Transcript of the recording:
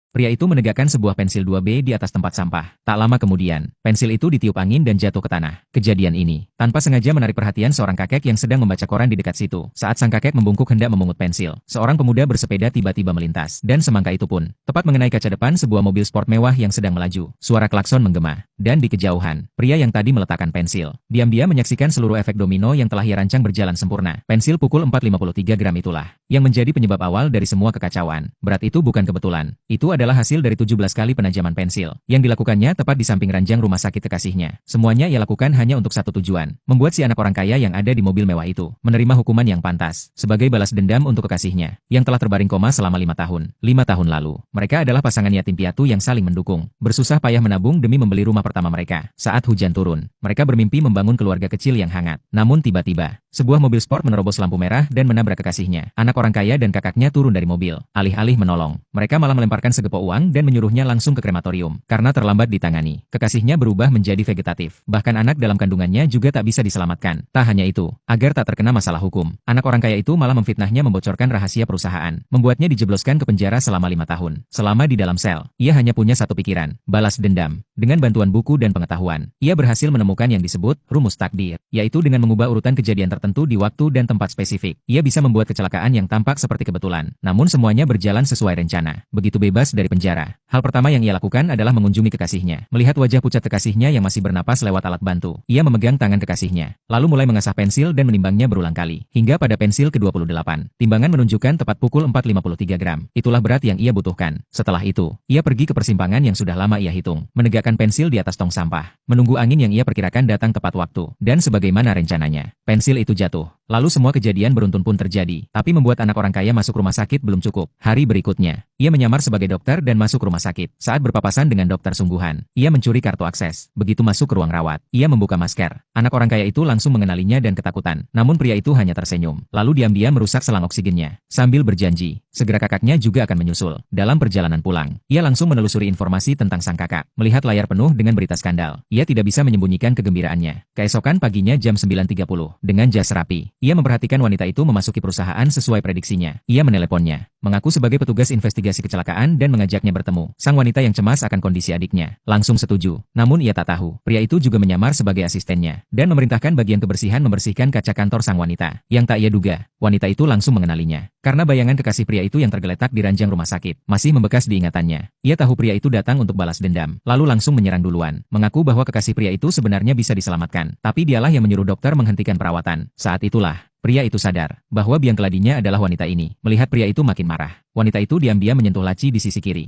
Pria itu menegakkan sebuah pensil 2B di atas tempat sampah. Tak lama kemudian, pensil itu ditiup angin dan jatuh ke tanah. Kejadian ini, tanpa sengaja menarik perhatian seorang kakek yang sedang membaca koran di dekat situ. Saat sang kakek membungkuk hendak memungut pensil, seorang pemuda bersepeda tiba-tiba melintas. Dan semangka itu pun, tepat mengenai kaca depan sebuah mobil sport mewah yang sedang melaju. Suara klakson menggema. Dan di kejauhan, pria yang tadi meletakkan pensil, diam-diam menyaksikan seluruh efek domino yang telah ia rancang berjalan sempurna. Pensil pukul 4,53 gram itulah, yang menjadi penyebab awal dari semua kekacauan. Berat itu bukan kebetulan. Itu adalah hasil dari 17 kali penajaman pensil, yang dilakukannya tepat di samping ranjang rumah sakit kekasihnya. Semuanya ia lakukan hanya untuk satu tujuan, membuat si anak orang kaya yang ada di mobil mewah itu, menerima hukuman yang pantas, sebagai balas dendam untuk kekasihnya, yang telah terbaring koma selama 5 tahun. 5 tahun lalu, mereka adalah pasangan yatim piatu yang saling mendukung, bersusah payah menabung demi membeli rumah pertama mereka. Saat hujan turun, mereka bermimpi membangun keluarga kecil yang hangat. Namun tiba-tiba, sebuah mobil sport menerobos lampu merah dan menabrak kekasihnya. Anak orang kaya dan kakaknya turun dari mobil. Alih-alih menolong, mereka malah melemparkan segepok uang dan menyuruhnya langsung ke krematorium. Karena terlambat ditangani, kekasihnya berubah menjadi vegetatif. Bahkan anak dalam kandungannya juga tak bisa diselamatkan. Tak hanya itu, agar tak terkena masalah hukum, anak orang kaya itu malah memfitnahnya membocorkan rahasia perusahaan, membuatnya dijebloskan ke penjara selama 5 tahun. Selama di dalam sel, ia hanya punya satu pikiran, balas dendam. Dengan bantuan buku dan pengetahuan, ia berhasil menemukan yang disebut rumus takdir, yaitu dengan mengubah urutan kejadian tertentu di waktu dan tempat spesifik. Ia bisa membuat kecelakaan yang tampak seperti kebetulan, namun semuanya berjalan sesuai rencana. Begitu bebas dari penjara, hal pertama yang ia lakukan adalah mengunjungi kekasihnya. Melihat wajah pucat kekasihnya yang masih bernapas lewat alat bantu, ia memegang tangan kekasihnya, lalu mulai mengasah pensil dan menimbangnya berulang kali, hingga pada pensil ke-28. Timbangan menunjukkan tepat pukul 4,53 gram. Itulah berat yang ia butuhkan. Setelah itu, ia pergi ke persimpangan yang sudah lama ia hitung, menegakkan pensil di atas tong sampah, menunggu angin yang ia perkirakan datang tepat waktu, dan sebagaimana rencananya, pensil itu jatuh. Lalu semua kejadian beruntun pun terjadi, tapi membuat anak orang kaya masuk rumah sakit belum cukup. Hari berikutnya, ia menyamar sebagai dokter dan masuk rumah sakit. Saat berpapasan dengan dokter sungguhan, ia mencuri kartu akses. Begitu masuk ke ruang rawat, ia membuka masker. Anak orang kaya itu langsung mengenalinya dan ketakutan. Namun pria itu hanya tersenyum, lalu diam-diam merusak selang oksigennya, sambil berjanji, segera kakaknya juga akan menyusul. Dalam perjalanan pulang, ia langsung menelusuri informasi tentang sang kakak. Melihat layar penuh dengan berita skandal, ia tidak bisa menyembunyikan kegembiraannya. Keesokan paginya jam 9.30, dengan jas rapi, ia memperhatikan wanita itu memasuki perusahaan sesuai prediksinya. Ia meneleponnya, mengaku sebagai petugas investigasi kecelakaan dan mengajaknya bertemu. Sang wanita yang cemas akan kondisi adiknya langsung setuju. Namun ia tak tahu, pria itu juga menyamar sebagai asistennya dan memerintahkan bagian kebersihan membersihkan kaca kantor sang wanita. Yang tak ia duga, wanita itu langsung mengenalinya. Karena bayangan kekasih pria itu yang tergeletak di ranjang rumah sakit masih membekas di ingatannya. Ia tahu pria itu datang untuk balas dendam, lalu langsung menyerang duluan, mengaku bahwa kekasih pria itu sebenarnya bisa diselamatkan, tapi dialah yang menyuruh dokter menghentikan perawatan. Saat itulah, pria itu sadar bahwa biang keladinya adalah wanita ini. Melihat pria itu makin marah, wanita itu diam-diam menyentuh laci di sisi kiri.